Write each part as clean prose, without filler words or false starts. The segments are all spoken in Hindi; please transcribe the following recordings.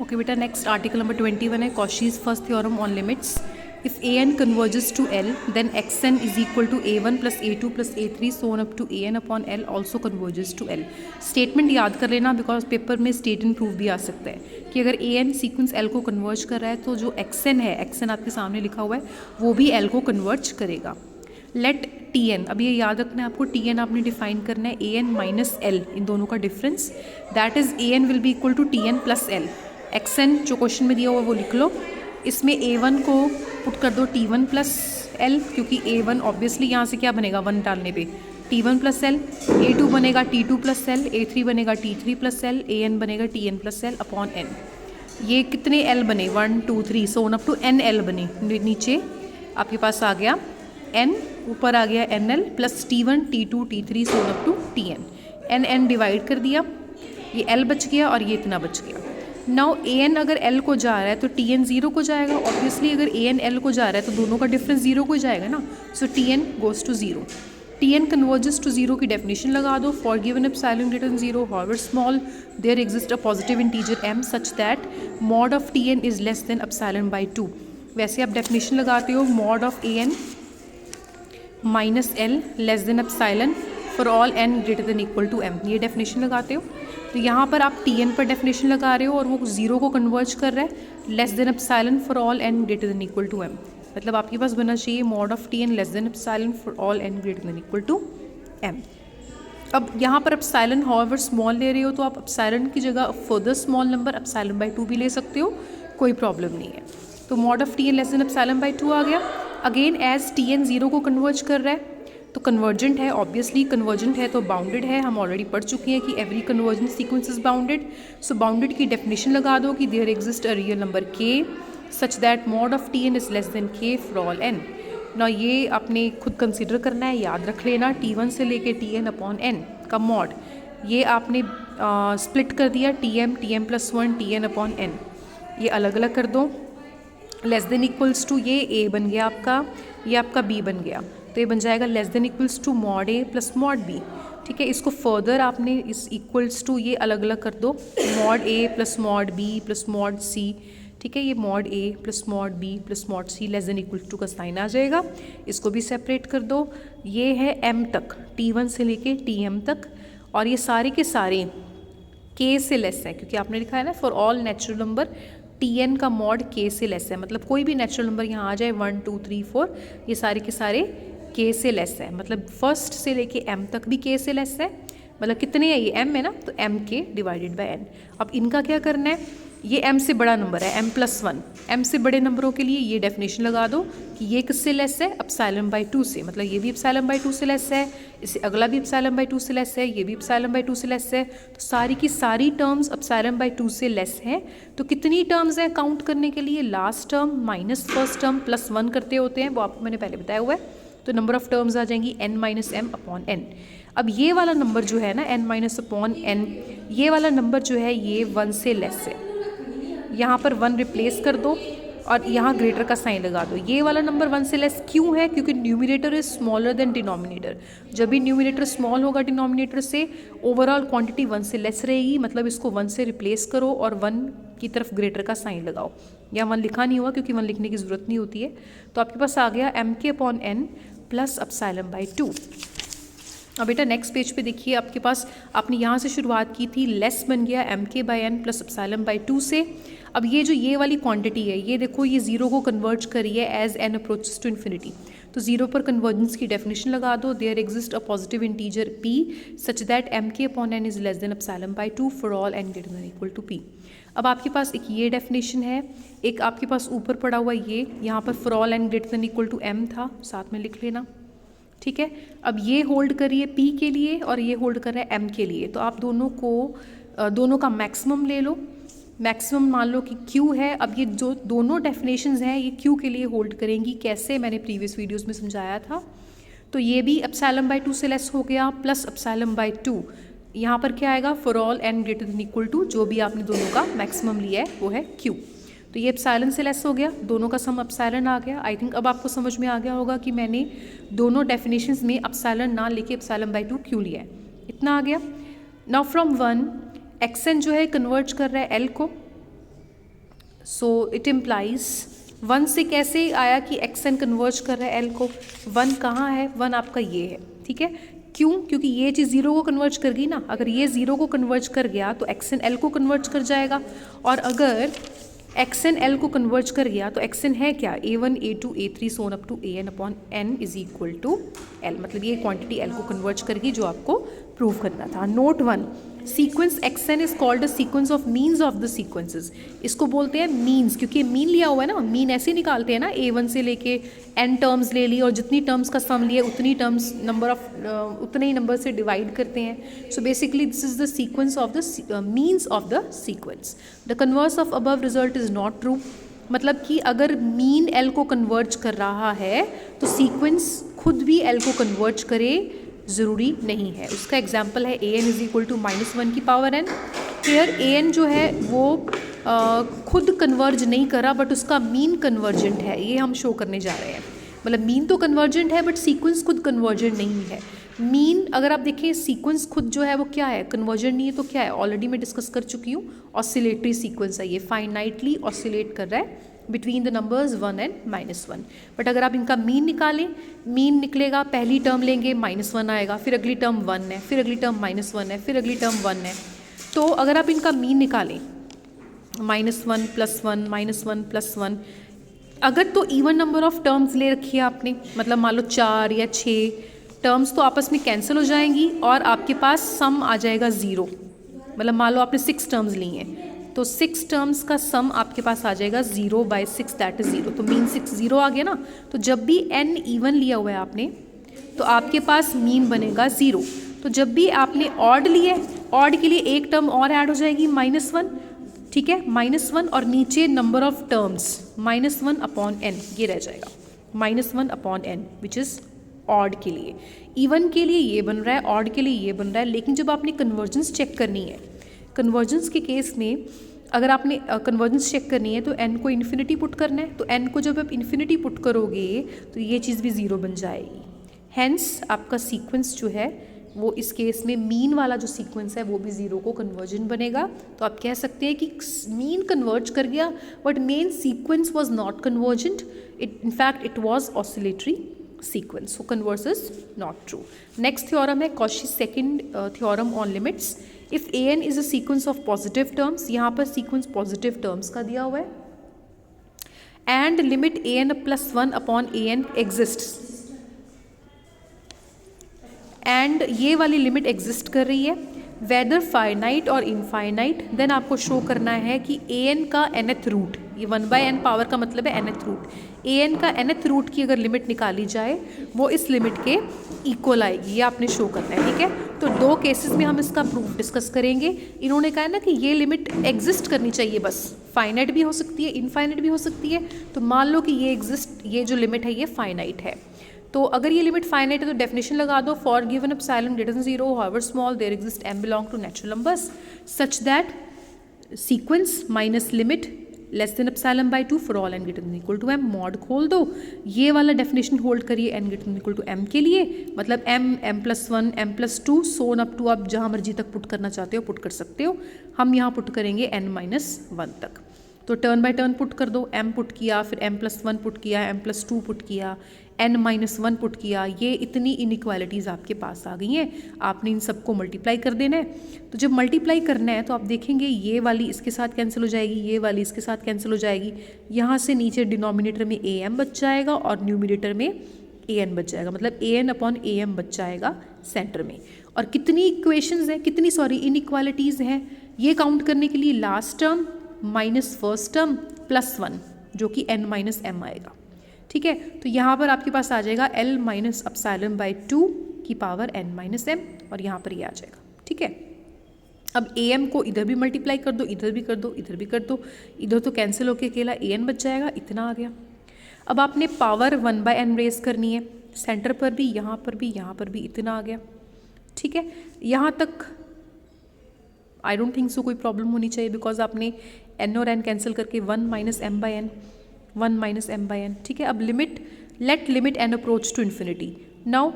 ओके बेटा, नेक्स्ट आर्टिकल नंबर 21 है Cauchy's first theorem on limits. If A N converges to L then X N is equal to A1 plus A2 plus A3 so on up to AN upon L also converges to L. Statement याद कर लेना बिकॉज पेपर में स्टेट एंड प्रूफ भी आ सकता है कि अगर AN सीक्वेंस L को कन्वर्ज कर रहा है तो जो XN है, XN आपके सामने लिखा हुआ है, वो भी L को कन्वर्ज करेगा. लेट TN, अब ये याद रखना है आपको, TN आपने डिफाइन करना है AN माइनस L, इन दोनों का difference. That is AN will be equal to TN plus L. XN जो क्वेश्चन में दिया हुआ वो लिख लो. इसमें A1 को पुट कर दो T1 प्लस L, क्योंकि A1 ऑब्वियसली यहाँ से क्या बनेगा 1 डालने पे T1 प्लस L, A2 बनेगा T2 प्लस L, A3 बनेगा T3 प्लस L, AN बनेगा TN plus L upon N. ये कितने L बने 1 2 3 so on up to N L बने. नीचे आपके पास आ गया N, ऊपर आ गया NL plus T1 T2 T3 so on up to TN. N divide कर दिया, ये L बच गया और ये इतना बच गया. नाउ AN अगर L को जा रहा है तो TN 0 को जाएगा. ऑब्वियसली अगर AN L को जा रहा है तो दोनों का डिफरेंस 0 को जाएगा ना. So TN goes to 0. TN converges to 0 की डेफिनेशन लगा दो. For given epsilon greater than 0 however small there exist a positive integer m such that mod of TN is less than epsilon by 2. वैसे आप डेफिनेशन लगाते हो mod of AN minus L less than epsilon for all n greater than equal to m. ये डेफिनेशन लगाते हो. तो यहाँ पर आप TN पर डेफिनेशन लगा रहे हो और वो 0 को कन्वर्ज कर रहा है less than epsilon for all n greater than equal to m. मतलब आपके पास बनना चाहिए mod of TN less than epsilon for all n greater than equal to m. अब यहाँ पर एप्सिलॉन हाउएवर स्मॉल ले रहे हो तो आप एप्सिलॉन की जगह further small number epsilon by 2 भी ले सकते हो, कोई प्रॉब्लम नहीं है. तो mod of TN less than epsilon by 2 आ गया. अगेन एज TN 0 को कन्वर्ज कर रहा है तो कन्वर्जेंट है. ऑब्वियसली कन्वर्जेंट है तो बाउंडेड है. हम ऑलरेडी पढ़ चुके हैं कि every convergent sequence is bounded. So bounded की डेफिनेशन लगा दो कि there exist a real number k such that mod of TN is less than k for all n. ना ये आपने खुद कंसिडर करना है, याद रख लेना. T1 से लेके TN अपॉन n का मॉड ये आपने स्प्लिट कर दिया TM plus 1 TN upon n. ये अलग अलग कर दो. लेस देन इक्वल्स टू ये A बन गया आपका, ये आपका B बन गया. तो ये बन जाएगा less than equals to mod A plus mod B. ठीक है, इसको फर्दर आपने इस इक्वल्स टू ये अलग अलग कर दो. Mod A plus mod B plus mod C. ठीक है, ये mod A plus mod B plus mod C less than equal to का साइन आ जाएगा. इसको भी सेपरेट कर दो. ये है M तक, T1 से लेके TM तक, और ये सारे के सारे K से लेस है क्योंकि आपने लिखा है ना for all natural number TN का मॉड K से लेस है. मतलब कोई भी नेचुरल नंबर यहाँ आ जाए 1 2 3 4, ये सारे के सारे K से लेस है. मतलब फर्स्ट से लेके M तक भी K से लेस है. मतलब कितने है, ये M है ना, तो MK डिवाइडेड बाय N. अब इनका क्या करना है, ये M से बड़ा नंबर है M प्लस 1. M से बड़े नंबरों के लिए ये डेफिनेशन लगा दो कि ये किससे लेस है, एप्सिलॉन बाई 2 से. मतलब ये भी एप्सिलॉन बाई 2 से लेस है, इससे अगला भी एप्सिलॉन बाई 2 से लेस है, ये भी एप्सिलॉन बाई 2 से लेस है. तो सारी की सारी टर्म्स एप्सिलॉन बाई 2 से लेस हैं. तो कितनी टर्म्स हैं काउंट करने के लिए, last term minus first term plus 1 करते होते हैं, वो आपको मैंने पहले बताया हुआ है. तो नंबर ऑफ टर्म्स आ जाएंगी n minus m upon n. अब ये वाला नंबर जो है ना n माइनस अपॉन n, ये वाला नंबर जो है ये 1 से लेस है. यहाँ पर 1 रिप्लेस कर दो और यहाँ ग्रेटर का साइन लगा दो. ये वाला नंबर 1 से लेस क्यों है, क्योंकि numerator is smaller than denominator. जब भी न्यूमिनेटर स्मॉल होगा डिनोमिनेटर से, ओवरऑल क्वांटिटी 1 से लेस रहेगी. मतलब इसको 1 से रिप्लेस करो और 1 की तरफ ग्रेटर का साइन लगाओ. या 1 लिखा नहीं हुआ क्योंकि 1 लिखने की ज़रूरत नहीं होती है. तो आपके पास आ गया MK upon N plus epsilon by 2. अब बेटा नेक्स्ट पेज पे देखिए, आपके पास आपने यहाँ से शुरुआत की थी, लेस बन गया MK by N plus epsilon by 2 से. अब ये जो ये वाली क्वांटिटी है, ये देखो ये 0 को कन्वर्ज करी है as n approaches to infinity. तो 0 पर कन्वर्जेंस की डेफिनेशन लगा दो. There exist a positive integer p such that MK upon N is less than epsilon by 2 for all n greater than equal to p. अब आपके पास एक ये डेफिनेशन है, एक आपके पास ऊपर पड़ा हुआ ये, यहाँ पर for all n greater than equal to m था, साथ में लिख लेना. ठीक है, अब ये होल्ड करिए P के लिए और ये होल्ड कर रहा है M के लिए. तो आप दोनों का मैक्सिमम ले लो. मैक्सिमम मान लो कि Q है. अब ये जो दोनों डेफिनेशंस हैं ये Q के लिए होल्ड करेंगी. कैसे, मैंने प्रीवियस वीडियोस में समझाया था. तो ये भी एप्सिलॉन बाई 2 से लेस हो गया प्लस एप्सिलॉन बाई 2. यहाँ पर क्या आएगा, for all n greater than equal to, जो भी आपने दोनों का मैक्सिमम लिया है वो है Q. तो ये एप्सिलॉन से लेस हो गया, दोनों का सम एप्सिलॉन आ गया. आई थिंक अब आपको समझ में आ गया होगा कि मैंने दोनों डेफिनेशंस में एप्सिलॉन ना लेके एप्सिलॉन बाई 2 क्यों लिया है. इतना आ गया. नाउ फ्रॉम 1 XN जो है कन्वर्ज कर रहा है L को. सो इट इम्प्लाइज 1 से कैसे आया कि एक्स एन कन्वर्ज कर रहा है एल को, 1 कहाँ है, 1 आपका ये है, ठीक है। क्यों? क्योंकि ये चीज़ ज़ीरो को कन्वर्ज कर गई ना, अगर ये ज़ीरो को कन्वर्ज कर गया तो एक्स एन एल को कन्वर्ज कर जाएगा, और अगर एक्स एन एल को कन्वर्ज कर गया तो एक्स एन है क्या, A1 A2 A3 so on up to AN upon N is equal to L, मतलब ये क्वांटिटी L को कन्वर्ज करगी जो आपको प्रूव करना था। Note 1, sequence XN is called a sequence of means of the sequences. इसको बोलते हैं मीन्स, क्योंकि मीन लिया हुआ है ना, मीन ऐसे निकालते हैं ना, A1 से लेके N टर्म्स ले ली और जितनी टर्म्स का सम लिए उतनी टर्म्स नंबर ऑफ उतने ही नंबर से डिवाइड करते हैं। So basically this is the sequence of the means of the sequence. The converse of above result is not true, मतलब कि अगर मीन एल को कन्वर्ज कर रहा है तो सीक्वेंस खुद भी एल को कन्वर्ज करे ज़रूरी नहीं है। उसका एग्जाम्पल है an इज इक्वल टू -1 की पावर n। हेयर an जो है वो खुद कन्वर्ज नहीं करा बट उसका मीन कन्वर्जेंट है, ये हम शो करने जा रहे हैं। मतलब मीन तो कन्वर्जेंट है बट सीक्वेंस खुद कन्वर्जेंट नहीं है। मीन अगर आप देखें, सीक्वेंस खुद जो है वो क्या है, कन्वर्जेंट नहीं है, तो क्या है, ऑलरेडी मैं डिस्कस कर चुकी हूँ, ऑसिलेटरी सीक्वेंस है, ये फाइनाइटली ऑसिलेट कर रहा है between the numbers 1 and -1। But अगर आप इनका मीन निकालें, मीन निकलेगा, पहली टर्म लेंगे -1 आएगा, फिर अगली टर्म 1 है, फिर अगली टर्म -1 है, फिर अगली टर्म 1 है। तो अगर आप इनका मीन निकालें -1 + 1 -1 + 1, अगर तो इवन नंबर ऑफ टर्म्स ले रखी है आपने, मतलब मान लो 4 या 6 टर्म्स तो आपस में कैंसिल हो जाएंगी और आपके पास सम आ जाएगा 0। मतलब मान लो आपने 6 टर्म्स ली हैं तो 6 टर्म्स का सम आपके पास आ जाएगा 0/6, दैट इज़ 0। तो मीन 6 0 आ गया ना। तो जब भी n इवन लिया हुआ है आपने तो आपके पास मीन बनेगा 0। तो जब भी आपने ऑड लिए, ऑड के लिए एक टर्म और ऐड हो जाएगी -1, ठीक है, -1, और नीचे नंबर ऑफ टर्म्स -1 अपॉन n ये रह जाएगा, -1 अपॉन n विच इज़ ऑड के लिए। इवन के लिए ये बन रहा है, ऑड के लिए ये बन रहा है। लेकिन जब आपने कन्वर्जेंस चेक करनी है, कन्वर्जेंस के केस में अगर आपने कन्वर्जेंस चेक करनी है तो n को इन्फिनिटी पुट करना है। तो n को जब आप इन्फिनिटी पुट करोगे तो ये चीज़ भी 0 बन जाएगी। हैंस आपका सीक्वेंस जो है वो इस केस में मीन वाला जो सीक्वेंस है वो भी 0 को कन्वर्जन बनेगा। तो आप कह सकते हैं कि मीन कन्वर्ज कर गया but main sequence was not convergent, in fact it was oscillatory sequence. So converse is not true. Next theorem है Cauchy's second theorem on limits. If an is a sequence of positive terms, यहाँ पर सीक्वेंस पॉजिटिव टर्म्स का दिया हुआ है, and limit an + 1 upon an exist, एंड ये वाली लिमिट एग्जिस्ट कर रही है वेदर फाइनाइट और इनफाइनाइट, देन आपको शो करना है कि an का nth रूट, ये 1/n पावर का मतलब है nth रूट, an का nth रूट की अगर लिमिट निकाली जाए वो इस लिमिट के इक्वल आएगी, ये आपने शो करना है, ठीक है। तो 2 केसेस में हम इसका प्रूफ डिस्कस करेंगे। इन्होंने कहा है ना कि ये लिमिट एग्जिस्ट करनी चाहिए, बस फाइनाइट भी हो सकती है, इनफाइनाइट भी हो सकती है। तो मान लो कि ये एग्जिस्ट, ये जो लिमिट है ये फाइनाइट है। तो अगर ये लिमिट फाइनाइट है तो डेफिनेशन लगा दो, for given epsilon greater than 0 however small there exist m belong to natural numbers such that sequence minus limit less than epsilon by 2 for all n greater than equal to m। Mod खोल दो, ये वाला डेफिनेशन होल्ड करिए n greater than equal to m के लिए, मतलब m, m+1, m+2 Son up to आप जहाँ मर्जी तक पुट करना चाहते हो पुट कर सकते हो। हम यहाँ पुट करेंगे n-1 तक। तो टर्न बाय टर्न पुट कर दो, m पुट किया, फिर m+1 पुट किया, m+2 पुट किया, n-1 पुट किया, ये इतनी इनइक्वालिटीज़ आपके पास आ गई हैं। आपने इन सबको मल्टीप्लाई कर देना है। तो जब मल्टीप्लाई करना है तो आप देखेंगे ये वाली इसके साथ कैंसिल हो जाएगी, ये वाली इसके साथ कैंसिल हो जाएगी, यहाँ से नीचे डिनोमिनेटर में am बच जाएगा और न्यूमिनेटर में an बच जाएगा, मतलब an अपॉन am बच जाएगा सेंटर में। और कितनी इक्वेशंस हैं, कितनी इनइक्वालिटीज़ हैं, ये काउंट करने के लिए last term minus first term plus 1 जो कि n-m आएगा, ठीक है। तो यहाँ पर आपके पास आ जाएगा L माइनस एप्सिलॉन बाई 2 की पावर n-m और यहाँ पर ये आ जाएगा, ठीक है। अब am को इधर भी मल्टीप्लाई कर दो, इधर भी कर दो, इधर भी कर दो, इधर तो कैंसिल होके अकेला an बच जाएगा, इतना आ गया। अब आपने पावर 1/n रेज करनी है, सेंटर पर भी, यहाँ पर भी, यहाँ पर भी इतना आ गया, ठीक है। यहाँ तक आई डोंट थिंक सो कोई प्रॉब्लम होनी चाहिए, बिकॉज आपने n और n कैंसिल करके 1-m/n, 1-m/n, ठीक है। अब limit, let limit n approach to infinity. Now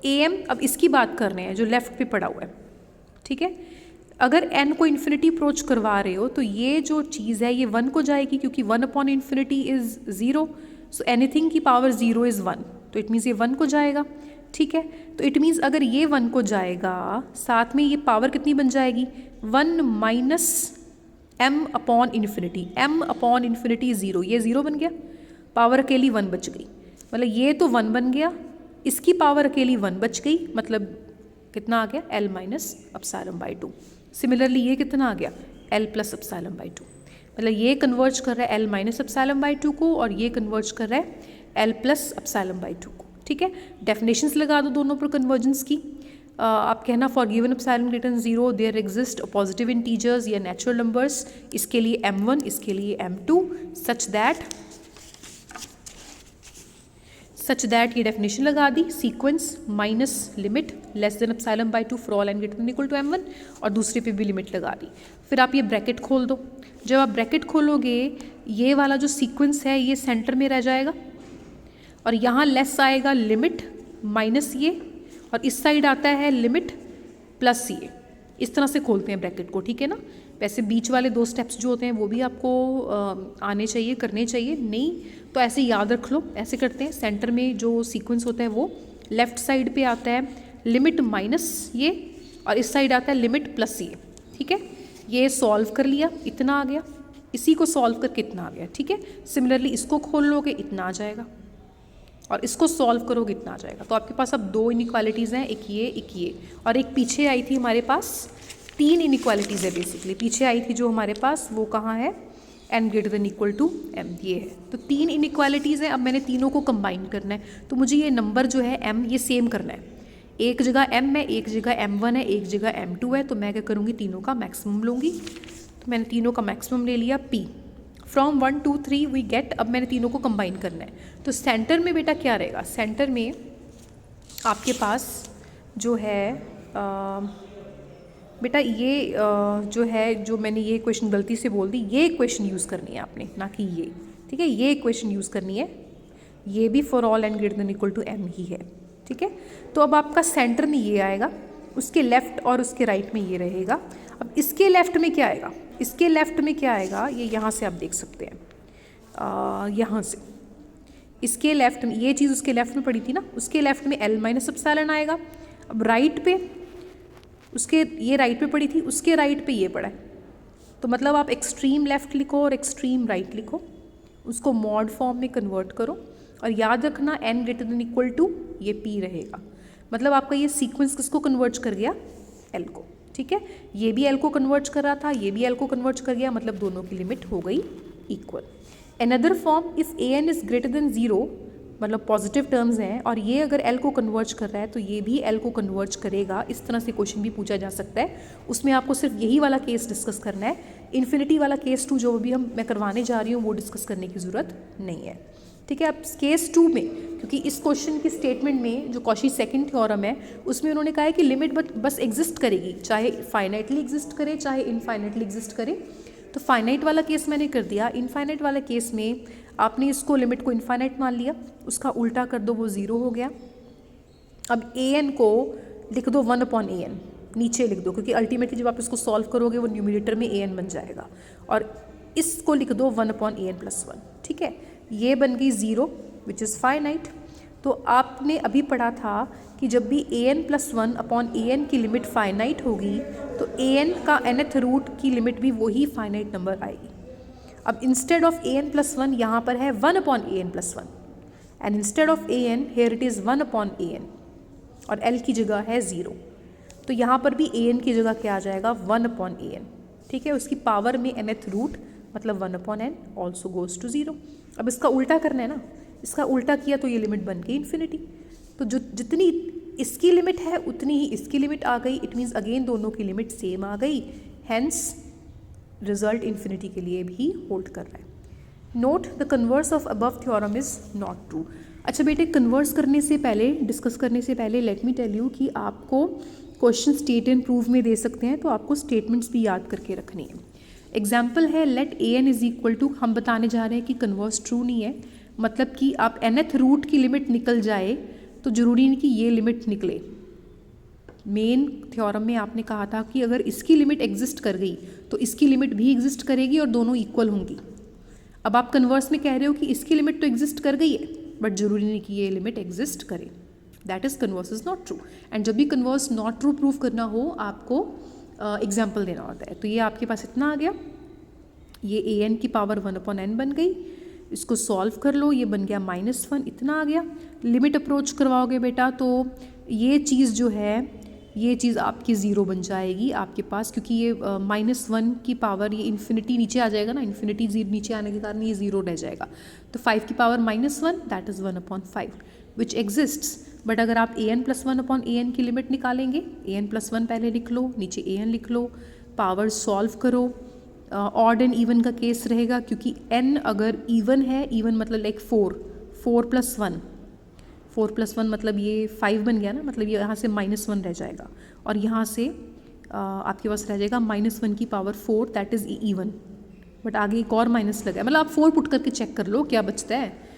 am, अब इसकी बात कर रहे हैं जो लेफ्ट पे पड़ा हुआ है, ठीक है। अगर n को इन्फिनिटी अप्रोच करवा रहे हो तो ये जो चीज़ है ये 1 को जाएगी, क्योंकि 1 upon infinity is 0, so anything की पावर 0 इज़ 1, तो इट मीन्स ये 1 को जाएगा। ठीक है, तो इट मीन्स अगर ये 1 को जाएगा, साथ में ये पावर कितनी बन जाएगी, 1 minus m upon infinity, m upon infinity 0, ये 0 बन गया, पावर अकेली 1 बच गई, मतलब ये तो 1 बन गया, इसकी पावर अकेली 1 बच गई, मतलब कितना आ गया, l minus epsilon by 2। Similarly ये कितना आ गया, l प्लस एप्सिलॉन बाई 2, मतलब ये कन्वर्ज कर रहा है l माइनस एप्सिलॉन बाई 2 को, और ये कन्वर्ज कर रहा है l प्लस एप्सिलॉन बाई 2 को। ठीक है, डेफिनेशंस लगा दो दोनों पर कन्वर्जेंस की। आप कहना for given epsilon greater than 0 there exist positive integers या नेचुरल नंबर्स, इसके लिए m1, इसके लिए m2, सच दैट ये डेफिनेशन लगा दी, sequence minus limit less than epsilon by 2 for all N greater than equal to m1, और दूसरे पे भी लिमिट लगा दी। फिर आप ये ब्रैकेट खोल दो, जब आप ब्रैकेट खोलोगे ये वाला जो सीक्वेंस है ये सेंटर में रह जाएगा, और यहाँ लेस आएगा लिमिट माइनस ये, और इस साइड आता है लिमिट प्लस ये। इस तरह से खोलते हैं ब्रैकेट को, ठीक है ना। वैसे बीच वाले 2 स्टेप्स जो होते हैं वो भी आपको आने चाहिए, करने चाहिए, नहीं तो ऐसे याद रख लो, ऐसे करते हैं। सेंटर में जो सीक्वेंस होता है वो लेफ्ट साइड पे आता है लिमिट माइनस ये, और इस साइड आता है लिमिट प्लस ये। ठीक है, ये सॉल्व कर लिया, इतना आ गया, इसी को सॉल्व करके इतना आ गया। ठीक है, सिमिलरली इसको खोल लोगे इतना आ जाएगा, और इसको सॉल्व करोगे इतना आ जाएगा। तो आपके पास अब 2 इनइक्वालिटीज़ हैं, एक ये, और एक पीछे आई थी हमारे पास 3 इनइक्वालिटीज़ है बेसिकली। पीछे आई थी जो हमारे पास, वो कहाँ है, n greater than equal to m, ये है। तो 3 इनइक्वालिटीज़ हैं, अब मैंने तीनों को कंबाइन करना है, तो मुझे ये नंबर जो है m ये सेम करना है। एक जगह m है, एक जगह m1 है, एक जगह m2 है, तो मैं क्या करूँगी, तीनों का मैक्सिमम लूँगी। तो मैंने तीनों का मैक्सिमम ले लिया p, फ्रॉम 1 2 3 वी गेट, अब मैंने तीनों को कंबाइन करना है। तो सेंटर में बेटा क्या रहेगा, सेंटर में आपके पास जो है बेटा ये जो है, जो मैंने ये क्वेश्चन गलती से बोल दी, ये क्वेश्चन यूज़ करनी है आपने, ना कि ये। ठीक है, ये क्वेश्चन यूज़ करनी है, ये भी for all N greater than equal to m ही है। ठीक है, तो अब आपका सेंटर में ये आएगा, उसके लेफ्ट और उसके राइट में ये रहेगा। अब इसके लेफ्ट में क्या आएगा, इसके लेफ्ट में क्या आएगा, ये यहाँ से आप देख सकते हैं, यहाँ से इसके लेफ्ट में ये चीज़ उसके लेफ्ट में पड़ी थी ना, उसके लेफ्ट में l माइनस एप्सिलॉन आएगा। अब राइट पे उसके, ये राइट पे पड़ी थी, उसके राइट पे ये पड़ा है, तो मतलब आप एक्सट्रीम लेफ्ट लिखो और एक्सट्रीम राइट लिखो, उसको मॉड फॉर्म में कन्वर्ट करो, और याद रखना n greater than equal to ये p रहेगा। मतलब आपका ये सीक्वेंस किसको कन्वर्ट कर गया, l को। ठीक है, ये भी l को कन्वर्ट कर रहा था, ये भी l को कन्वर्ट कर गया, मतलब दोनों की लिमिट हो गई equal. Another form, if an is greater than 0, मतलब पॉजिटिव टर्म्स हैं, और ये अगर l को कन्वर्ज कर रहा है तो ये भी l को कन्वर्ज करेगा। इस तरह से क्वेश्चन भी पूछा जा सकता है। उसमें आपको सिर्फ यही वाला केस डिस्कस करना है, इन्फिनिटी वाला केस 2 जो भी मैं करवाने जा रही हूँ वो डिस्कस करने की ज़रूरत नहीं है। ठीक है, अब केस 2 में, क्योंकि इस क्वेश्चन की स्टेटमेंट में जो कॉशी सेकंड थ्योरम है उसमें उन्होंने कहा है कि लिमिट बस एग्जिस्ट करेगी, चाहे फाइनाइटली एग्जिस्ट करे चाहे इनफाइनाइटली एग्जिस्ट करे। तो फाइनाइट वाला केस मैंने कर दिया। इनफाइनाइट वाला केस में आपने इसको लिमिट को इनफाइनाइट मान लिया, उसका उल्टा कर दो, वो 0 हो गया। अब an को लिख दो 1 अपॉन an, नीचे लिख दो, क्योंकि अल्टीमेटली जब आप इसको सॉल्व करोगे वो न्यूमरेटर में an बन जाएगा, और इसको लिख दो 1 अपॉन an प्लस 1। ठीक है, ये बन गई 0 विच इज़ फाइनाइट। तो आपने अभी पढ़ा था कि जब भी an प्लस 1 अपॉन an की लिमिट फाइनाइट होगी तो an का nth रूट की लिमिट भी वही फाइनाइट नंबर आएगी। अब इंस्टेड ऑफ an प्लस 1 यहाँ पर है 1 upon an plus 1, and instead of an here it is 1 upon an, और l की जगह है 0, तो यहाँ पर भी an की जगह क्या आ जाएगा, 1 अपॉन an। ठीक है, उसकी पावर में nth रूट मतलब 1 अपॉन n ऑल्सो गोज़ टू 0। अब इसका उल्टा करना है ना, इसका उल्टा किया तो ये लिमिट बन गई इन्फिनिटी। तो जो जितनी इसकी लिमिट है उतनी ही इसकी लिमिट आ गई। इट मीन्स अगेन दोनों की लिमिट सेम आ गई, हैंस रिजल्ट इन्फिनिटी के लिए भी होल्ड कर रहा है। Note the converse of above theorem is not true. अच्छा बेटे, कन्वर्स करने से पहले, डिस्कस करने से पहले लेट मी टेल यू कि आपको क्वेश्चन स्टेट एंड प्रूव में दे सकते हैं, तो आपको स्टेटमेंट्स भी याद करके रखनी है। एग्जाम्पल है let an is equal to, हम बताने जा रहे हैं कि कन्वर्स ट्रू नहीं है, मतलब कि आप nth रूट की लिमिट निकल जाए तो ज़रूरी नहीं कि ये लिमिट निकले। मेन थ्योरम में आपने कहा था कि अगर इसकी लिमिट एग्जिस्ट कर गई तो इसकी लिमिट भी एग्जिस्ट करेगी और दोनों इक्वल होंगी। अब आप कन्वर्स में कह रहे हो कि इसकी लिमिट तो एग्जिस्ट कर गई है बट जरूरी नहीं कि ये लिमिट एग्जिस्ट करे। That is converse is not true. And जब भी कन्वर्स नॉट ट्रू प्रूव करना हो आपको एग्जाम्पल देना होता है। तो ये आपके पास इतना आ गया, ये an की पावर 1/n बन गई, इसको सॉल्व कर लो, ये बन गया -1, इतना आ गया। लिमिट अप्रोच करवाओगे बेटा तो ये चीज़ जो है ये चीज़ आपकी ज़ीरो बन जाएगी आपके पास, क्योंकि ये -1 की पावर ये इन्फिनिटी नीचे आ जाएगा ना, इन्फिनिटी नीचे आने के कारण ये ज़ीरो रह जाएगा। तो 5 की power -1 that is 1/5 which exists. But अगर आप an+1/an की लिमिट निकालेंगे, an+1 पहले लिख लो, नीचे an लिख लो, पावर सॉल्व करो। ऑड एंड इवन का केस रहेगा क्योंकि n अगर इवन है, इवन मतलब लाइक 4+1 मतलब ये 5 बन गया ना, मतलब ये यहाँ से -1 रह जाएगा और यहाँ से आपके पास रह जाएगा -1 की power 4 that is even. But आगे एक और माइनस लगा है, मतलब आप 4 पुट करके चेक कर लो क्या बचता है।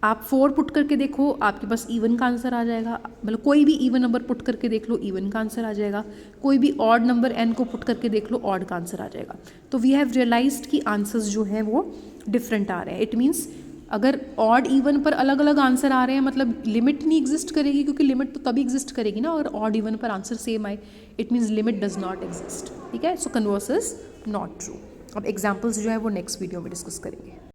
आप 4 पुट करके देखो आपके पास इवन का आंसर आ जाएगा, मतलब कोई भी इवन नंबर पुट करके देख लो इवन का आंसर आ जाएगा, कोई भी ऑड नंबर n को पुट करके देख लो ऑड का आंसर आ जाएगा। तो वी हैव रियलाइज्ड कि आंसर्स जो है वो डिफरेंट आ रहे हैं। इट मीन्स अगर ऑड इवन पर अलग अलग आंसर आ रहे हैं मतलब लिमिट नहीं एग्जिस्ट करेगी, क्योंकि लिमिट तो तभी एग्जिस्ट करेगी ना अगर ऑड इवन पर आंसर सेम आए। It means limit does not exist. ठीक है, सो कन्वर्स इज नॉट ट्रू। अब एग्जाम्पल्स जो है वो नेक्स्ट वीडियो में डिस्कस करेंगे।